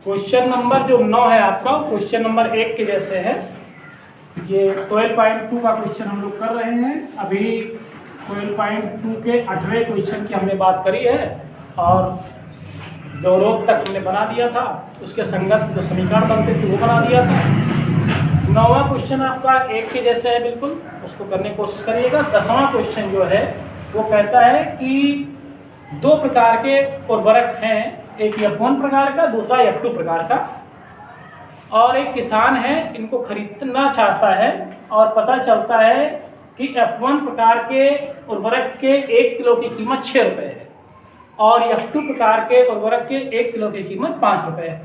Question number जो 9 है आपका, क्वेश्चन नंबर 1 के जैसे है। ये 12.2 का क्वेश्चन हम लोग कर रहे हैं। अभी 12.2 के 8वें क्वेश्चन की हमने बात करी है और व्यवरोध तक हमने बना दिया था, उसके संगत जो समीकरण बनते थे वो बना दिया था। 9वां क्वेश्चन आपका 1 के जैसे है, बिल्कुल उसको करने की कोशिश करिएगा। 10वां क्वेश्चन जो है वो कहता है कि दो प्रकार के उर्वरक हैं, एक F1 प्रकार का, दूसरा F2 प्रकार का, और एक किसान है इनको खरीदना चाहता है और पता चलता है कि F1 प्रकार के उर्वरक के 1 किलो की कीमत 6 रुपये है और F2 प्रकार के उर्वरक के 1 किलो की कीमत 5 रुपये है।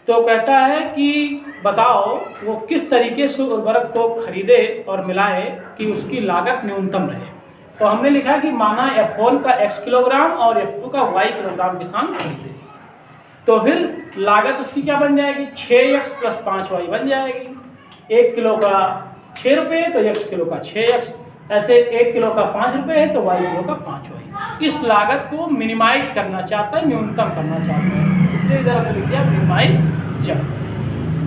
तो कहता है कि बताओ वो किस तरीके से उर्वरक को खरीदे और मिलाए कि उसकी लागत न्यूनतम रहे। तो हमने लिखा कि माना F1 का x किलोग्राम और F2 का y किलोग्राम किसान खरीदे, तो फिर लागत उसकी क्या बन जाएगी, 6x + 5y बन जाएगी। 1 किलो का 6 रुपये तो x किलो का 6x, ऐसे 1 किलो का 5 रुपये है तो y किलो का 5y। इस लागत को मिनिमाइज करना चाहता है, न्यूनतम करना चाहता है, इसलिए इधर हमने लिख दिया मिनिमाइज जब।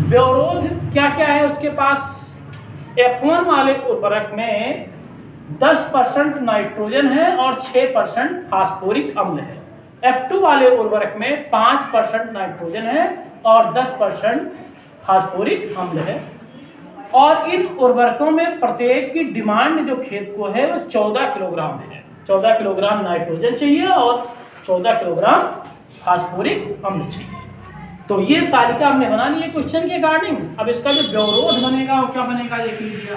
व्यवरोध क्या क्या है उसके पास, F1 वाले उर्वरक में 10% नाइट्रोजन है और 6% फास्फोरिक अम्ल है। F2 वाले उर्वरक में 5% नाइट्रोजन है और 10% फास्फोरिक अम्ल है। और इन उर्वरकों में प्रत्येक की डिमांड जो खेत को है वो 14 किलोग्राम है। 14 किलोग्राम नाइट्रोजन चाहिए और 14 किलोग्राम फास्फोरिक अम्ल चाहिए। तो ये तालिका हमने बना ली है क्वेश्चन के अकॉर्डिंग। अब इसका जो व्यवरोध बनेगा वो क्या बनेगा, देख लीजिए।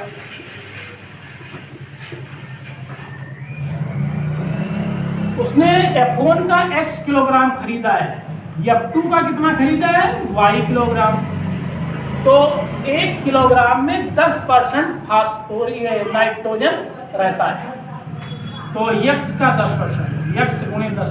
उसने F1 का x किलोग्राम खरीदा है, F2 का कितना खरीदा है, y किलोग्राम। तो 1 किलोग्राम में 10% फास्फोरिक नाइट्रोजन रहता है, तो x का 10%, x गुणे 10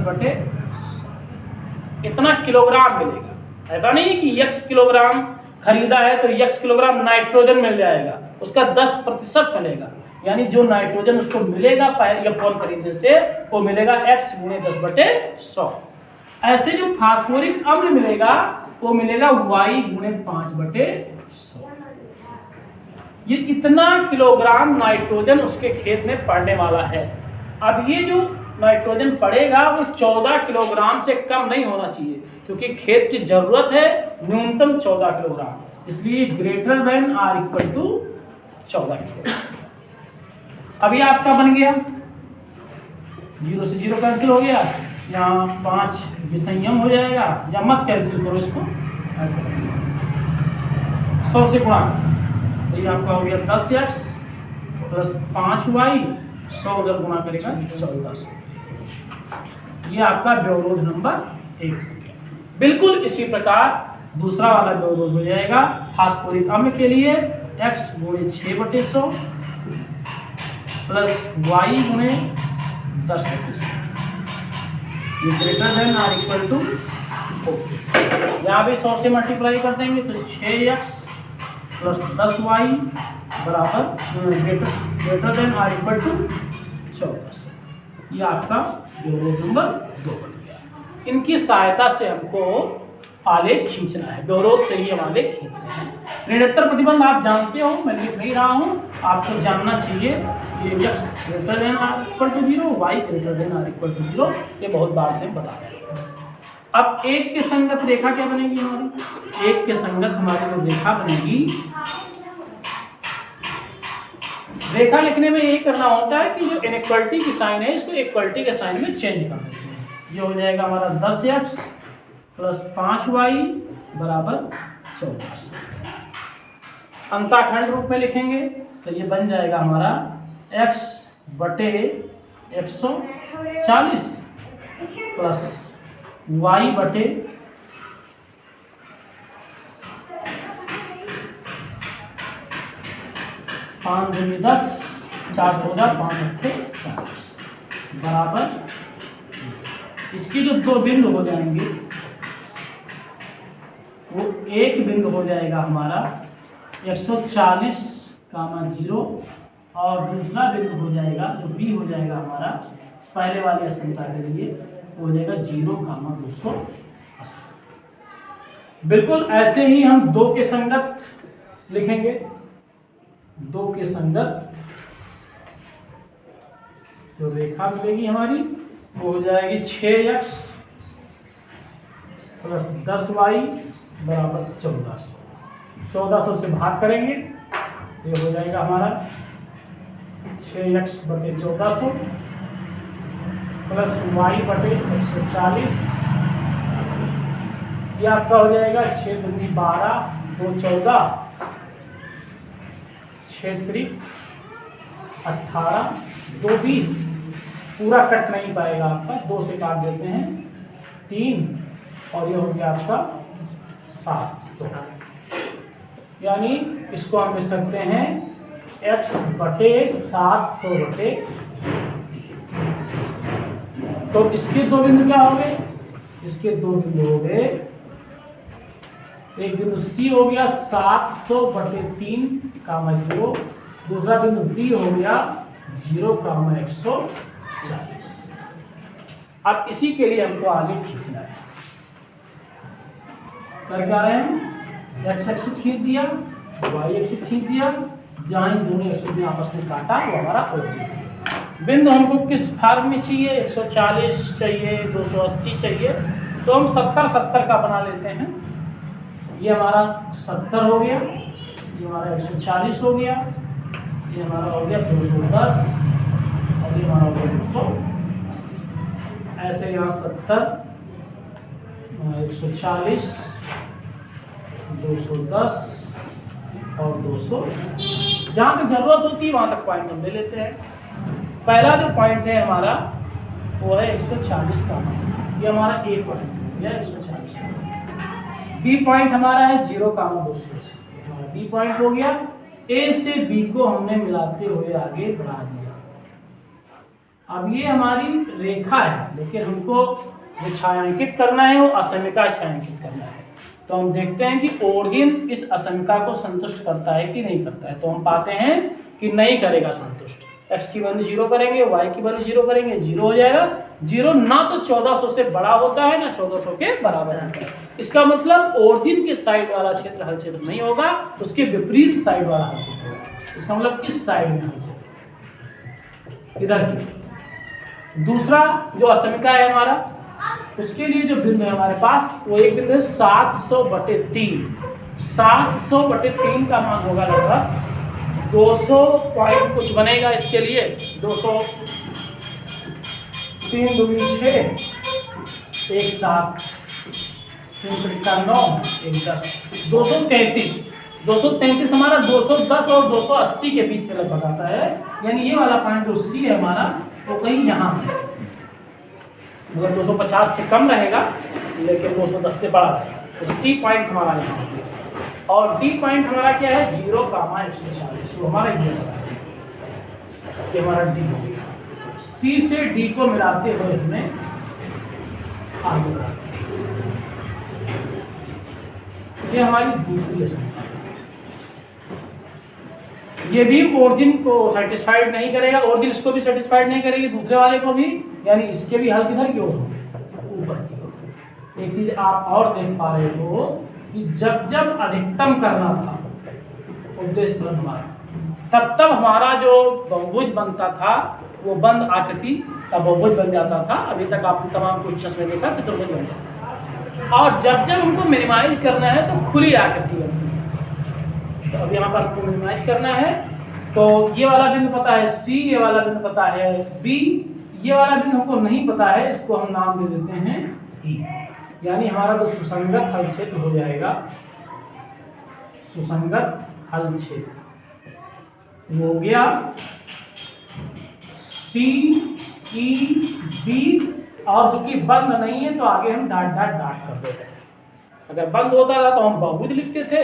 इतना किलोग्राम मिलेगा। ऐसा नहीं है कि x किलोग्राम खरीदा है तो x किलोग्राम नाइट्रोजन मिल जाएगा, उसका 10% मिलेगा, यानी जो नाइट्रोजन उसको मिलेगा F1 खरीदने से वो मिलेगा x गुणे 10/100। ऐसे जो फास्फोरिक अम्ल मिलेगा वो मिलेगा y गुणे 5/100। ये इतना किलोग्राम नाइट्रोजन उसके खेत में पड़ने वाला है। अब ये जो नाइट्रोजन पड़ेगा वो 14 किलोग्राम से कम नहीं होना चाहिए, क्योंकि खेत की जरूरत है न्यूनतम 14 किलोग्राम, इसलिए greater than or equal to 14 kilogram. अभी आपका बन गया 0 से 0 कैंसिल हो गया, यहाँ 5 विसंयम हो जाएगा, या मत कैंसिल करो इसको, ऐसे 100 से गुणा, तो ये आपका हो गया 10x + 5y, 100 उधर गुणा करेगा 1400। ये आपका व्यवरोध नंबर 1 हो गया। बिल्कुल इसी प्रकार दूसरा वाला व्यवरोध हो जाएगा फास्फोरिक अम्ल के लिए, x गुणे 6/100 प्लस y गुणे 10/100, ये greater than or equal to 4। यहाँ भी 100 से मल्टीप्लाई कर देंगे तो 6x + 10y बराबर greater than or equal to 1400। ये आपका व्यवरोध नंबर 2 बन गया। इनकी सहायता से हमको आलेख खींचना है, व्यवरोध से ही हम आलेख खींचते हैं। ऋणोत्तर प्रतिबंध आप जानते हो, मैं लिख नहीं रहा हूँ, आपको जानना चाहिए। ये x greater than or equal to 0, y greater than or equal to 0, ये बहुत बार से बता रहे हैं। अब एक के संगत रेखा क्या बनेगी हमारी, एक के संगत हमारी जो रेखा बनेगी, रेखा लिखने में यही करना होता है कि जो इनइक्वालिटी की साइन है इसको इक्वालिटी के साइन में चेंज कर देते हैं। ये हो जाएगा हमारा 10x + 5y बराबर 1400। अंताखंड रूप में लिखेंगे तो ये बन जाएगा हमारा x बटे 140 प्लस y बटे 5 दूनी 10, 4 14 5 8 40 बराबर। इसकी जो दो बिंदु हो जाएंगे वो एक बिंदु हो जाएगा हमारा 140,0 और दूसरा बिंदु हो जाएगा जो बी हो जाएगा हमारा पहले वाले असंख्या के लिए हो जाएगा 0,280। बिल्कुल ऐसे ही हम 2 के संगत लिखेंगे। 2 के संगत जो रेखा मिलेगी हमारी वो हो जाएगी 6x प्लस 10y बराबर 1400। 1400 से भाग करेंगे तो ये हो जाएगा हमारा 6x बटे 1400 प्लस y बटे 140। ये आपका हो जाएगा 6 दूनी 12, 2 14, 6 त्रिक 18, 2 20। पूरा कट नहीं पाएगा आपका, 2 से काट देते हैं 3 और ये हो गया आपका 700। यानी इसको हम लिख सकते हैं x बटे 700 बटे। तो इसके 2 बिंदु क्या हो गए? इसके 2 बिंदु हो गए, एक बिंदु C हो गया 700 बटे 3 कामा 0, दूसरा बिंदु D हो गया 0 कामा 140। अब इसी के लिए हमको आगे खींचना है। कर क्या रहे हैं? एक्स एक्सिस खींच दिया, वाई एक्सिस खींच दिया, जहां इन दोनों एक्सिस ने आपस में काटा वो हमारा ओरिजिन। बिंदु हमको किस फॉर्म में चाहिए? 140 चाहिए, 280 चाहिए, तो हम 70 70 का बना लेते हैं। ये हमारा 70 हो गया, ये हमारा 140 हो गया, ये हमारा हो गया 210 और ये हमारा हो गया 280। ऐसे यहाँ 70, 140, 210 और 200। जहाँ तक जरूरत होती है वहाँ तक पॉइंट हम ले लेते हैं। पहला जो पॉइंट है हमारा वो है 140 का, ये हमारा ए पॉइंट है 140 का। बी पॉइंट हमारा है 0 कामा 220, हमारा बी पॉइंट हो गया। ए से बी को हमने मिलाते हुए आगे बढ़ा दिया। अब ये हमारी रेखा है, लेकिन हमको जो छायांकित करना है वो असमिका छायांकित करना है। तो हम देखते हैं कि ओरिजिन इस असमिका को संतुष्ट करता है कि नहीं करता है। तो हम पाते हैं कि नहीं करेगा संतुष्ट। x की वैल्यू 0 करेंगे, y की वैल्यू 0 करेंगे, 0 हो जाएगा। 0 ना तो 1400 से बड़ा होता है ना 1400 के बराबर होता है। इसका मतलब ओरिजिन के साइड वाला क्षेत्र हल क्षेत्र नहीं होगा, उसके विपरीत साइड वाला हल क्षेत्र होगा। इसका मतलब इस साइड में हल क्षेत्र इधर की। दूसरा जो असमिका है हमारा, उसके लिए जो बिंदु है हमारे पास वो एक बिंदु है 700 बटे 3। 700 बटे 3 का मान होगा लगभग 200 पॉइंट कुछ बनेगा। इसके लिए 200, 3 दूनी 6, 1 7, 3 त्रिका 9, 1 10, 233। 233 हमारा 210 और 280 के बीच में लगभग आता है। यानी ये वाला पॉइंट जो सी है हमारा वो कहीं यहाँ है। मतलब 250 से कम रहेगा लेकिन 210 से बड़ा रहेगा। तो सी पॉइंट हमारा यहाँ है और डी पॉइंट हमारा क्या है? 0 कामा 140। तो हमारा ये हमारा डी हो गया। सी से डी को मिलाते हुए इसमें आगे बढ़ाते हैं। ये हमारी दूसरी असमिका। ये भी ओरिजिन को सेटिस्फाइड नहीं करेगा, ओरिजिन इसको भी सेटिस्फाइड नहीं करेगी, दूसरे वाले को भी। यानी इसके भी हल किधर की ओर ऊपर की ओर। एक चीज आप और देख पा रहे हो कि जब जब अधिकतम करना था उद्देश्य बंद हमारा, तब तब हमारा जो बहुभुज बनता था वो बंद आकृति का बहुभुज बन जाता था। अभी तक आपने तमाम क्वेश्चंस में देखा चतुर्भुज बन जाता था। और जब जब हमको मिनिमाइज करना है तो खुली आकृति बनती है। तो अब यहाँ पर हमको मिनिमाइज करना है तो ये वाला बिंदु पता है सी, ये वाला बिंदु पता है बी, ये वाला बिंदु हमको नहीं पता है, इसको हम नाम दे देते हैं ई। यानी हमारा जो सुसंगत हल क्षेत्र हो जाएगा, सुसंगत हल क्षेत्र वो हो गया सी ई बी। और जो कि बंद नहीं है तो आगे हम डाट डाट डाट कर देते हैं। अगर बंद होता था तो हम बहुभुज लिखते थे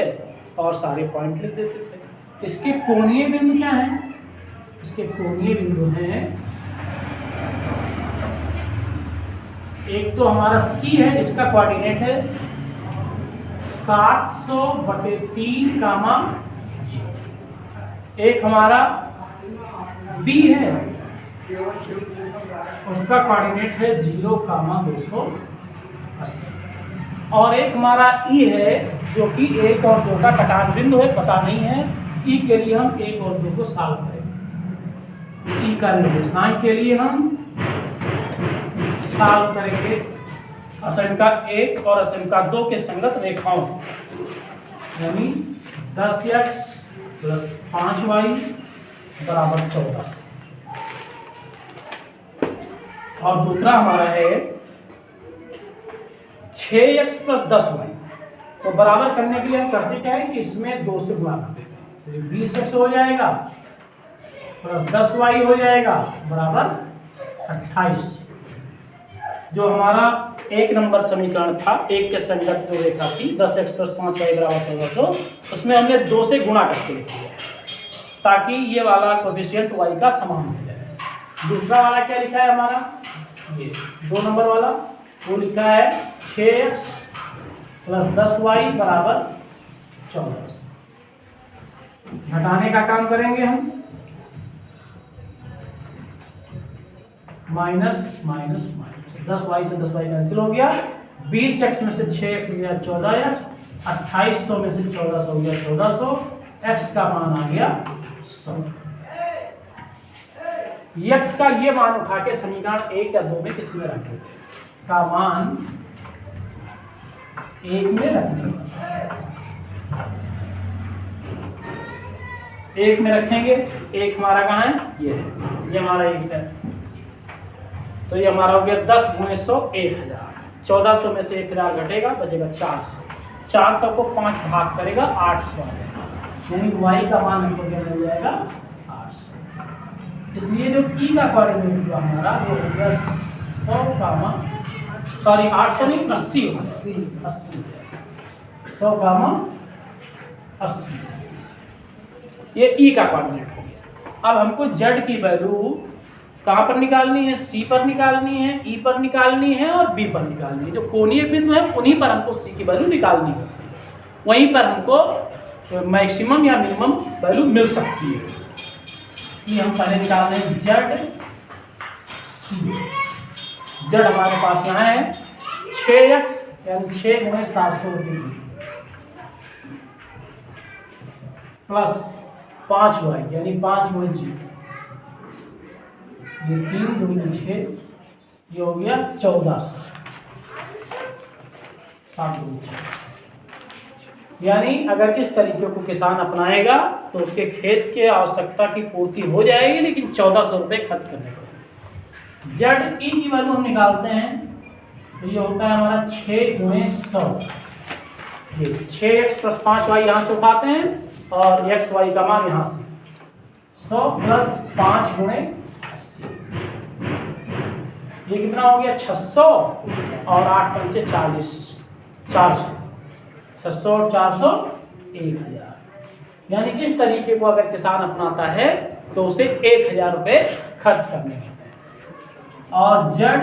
और सारे पॉइंट लिख देते थे। इसके कोणीय बिंदु क्या है? इसके कोणीय बिंदु हैं, एक तो हमारा C है, इसका कोऑर्डिनेट है 700 बटे 3 कामा 0। एक हमारा B है, उसका कोऑर्डिनेट है 0 कामा 280। और एक हमारा ई है जो कि 1 और 2 का कटान बिंदु है, पता नहीं है। ई के लिए हम 1 और 2 को सॉल्व करेंगे। ई का निर्देशांक के लिए हम सॉल्व करेंगे असंख्या 1 और असंख्या 2 के संगत रेखाओं, यानी 10x + 5y = 14। और दूसरा हमारा है 6x + 10y। तो बराबर करने के लिए हम करते क्या है कि इसमें 2 से गुणा कर देते हैं, तो 20x हो जाएगा + 10y हो जाएगा बराबर 28। जो हमारा 1 नंबर समीकरण था, 1 के संगत जो रेखा थी 10x + 5y = 1400, उसमें हमने 2 से गुणा करके लिख दिया ताकि ये वाला कोएफिशिएंट y का समान हो जाए। दूसरा वाला क्या लिखा है हमारा, ये 2 नंबर वाला, वो लिखा है 6x + 10y = 14। घटाने का काम करेंगे हम, माइनस माइनस माइनस, 10y से 10y कैंसिल हो गया, 20x में से 6x गया 14x, 2800 में से 1400 गया 1400, x का मान आ गया 100। x का ये मान उठा के समीकरण 1 या 2 में किसी में रखेंगे, का मान 1 में रखने, 1 में रखेंगे। 1 हमारा कहाँ है, ये हमारा 1 है, तो ये हमारा हो गया 10 × 100 1000। 1400 में से 1000 घटेगा, बचेगा 400। 400 को 5 भाग करेगा 800, यानी y का मान हमको क्या मिल जाएगा 800। इसलिए जो ई का कोऑर्डिनेट हुआ हमारा वो हो गया 100 का मान, सॉरी 800 नहीं 80 100 का मान 80, ये ई का कोऑर्डिनेट हो गया। अब हमको जेड की वैल्यू कहाँ पर निकालनी है, सी पर निकालनी है, ई पर निकालनी है और बी पर निकालनी है। जो कोणीय बिंदु है उन्हीं पर हमको सी की वैल्यू निकालनी है, वहीं पर हमको मैक्सिमम या मिनिमम वैल्यू मिल सकती है। इसलिए हम पहले निकाल रहे हैं जेड सी। जेड हमारे पास यहाँ है 6x यानी 6 × 700 प्लस 5y यानी 5 × g, ये 3 × 6, ये हो गया 1400, 7 × 6। यानी अगर इस तरीके को किसान अपनाएगा तो उसके खेत के आवश्यकता की पूर्ति हो जाएगी, लेकिन 1400 रुपये खर्च करने पड़ेंगे। जेड ई की वैल्यू हम निकालते हैं, तो ये होता है हमारा 6 × 100, ये 6x + 5y यहाँ से उठाते हैं और x y का मान यहाँ से 100 + 5 × 80, ये कितना हो गया 600 और 8 × 5 = 40, 400, 600 और 400 1000। यानी इस तरीके को अगर किसान अपनाता है तो उसे 1000 रुपये खर्च करने होते हैं। और जेड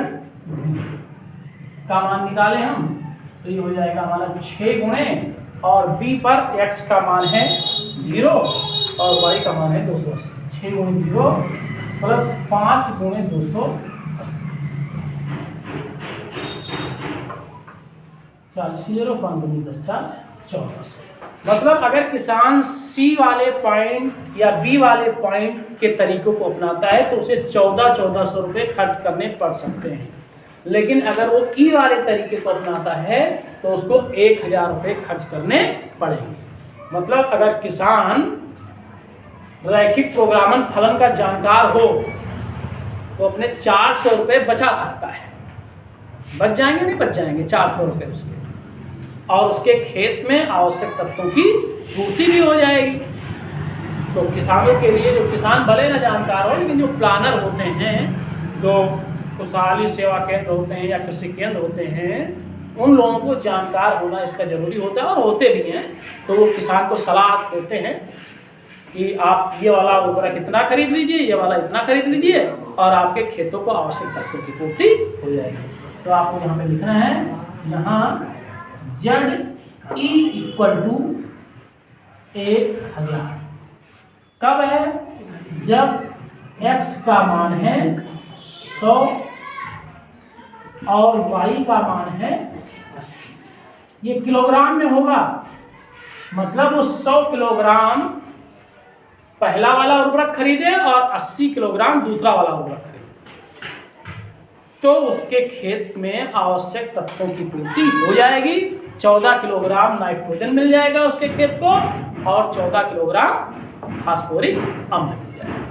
का मान निकालें हम, तो ये हो जाएगा हमारा 6 × और बी पर x का मान है 0 और y का मान है 280। 6 × 0 + 5 × 280, 40 0 5 × 10 4 1400। मतलब अगर किसान सी वाले पॉइंट या बी वाले पॉइंट के तरीकों को अपनाता है तो उसे 1400 रुपये खर्च करने पड़ सकते हैं, लेकिन अगर वो ई वाले तरीके को अपनाता है तो उसको 1000 रुपये खर्च करने पड़ेंगे। मतलब अगर किसान रैखिक प्रोग्रामन फलन का जानकार हो तो अपने 400 रुपये बचा सकता है। बच जाएंगे नहीं बच जाएंगे 400 रुपये उसके, और उसके खेत में आवश्यक तत्वों की पूर्ति भी हो जाएगी। तो किसानों के लिए, जो किसान भले न जानकार हो लेकिन जो प्लानर होते हैं, जो खुशहाली सेवा केंद्र होते हैं या कृषि केंद्र होते हैं, उन लोगों को जानकार होना इसका जरूरी होता है और होते भी हैं। तो वो किसान को सलाह देते हैं कि आप ये वाला उर्वरक इतना खरीद लीजिए, ये वाला इतना खरीद लीजिए और आपके खेतों को आवश्यक तत्वों की पूर्ति हो जाएगी। तो आपको यहाँ पे लिखना है, यहाँ जेड ई = 1000 कब है, जब x का मान है 100 और y का मान है 80। ये किलोग्राम में होगा, मतलब वो 100 किलोग्राम पहला वाला उर्वरक खरीदे और 80 किलोग्राम दूसरा वाला उर्वरक खरीदे, तो उसके खेत में आवश्यक तत्वों की पूर्ति हो जाएगी। 14 किलोग्राम नाइट्रोजन मिल जाएगा उसके खेत को और 14 किलोग्राम फास्फोरिक अम्ल मिल जाएगा।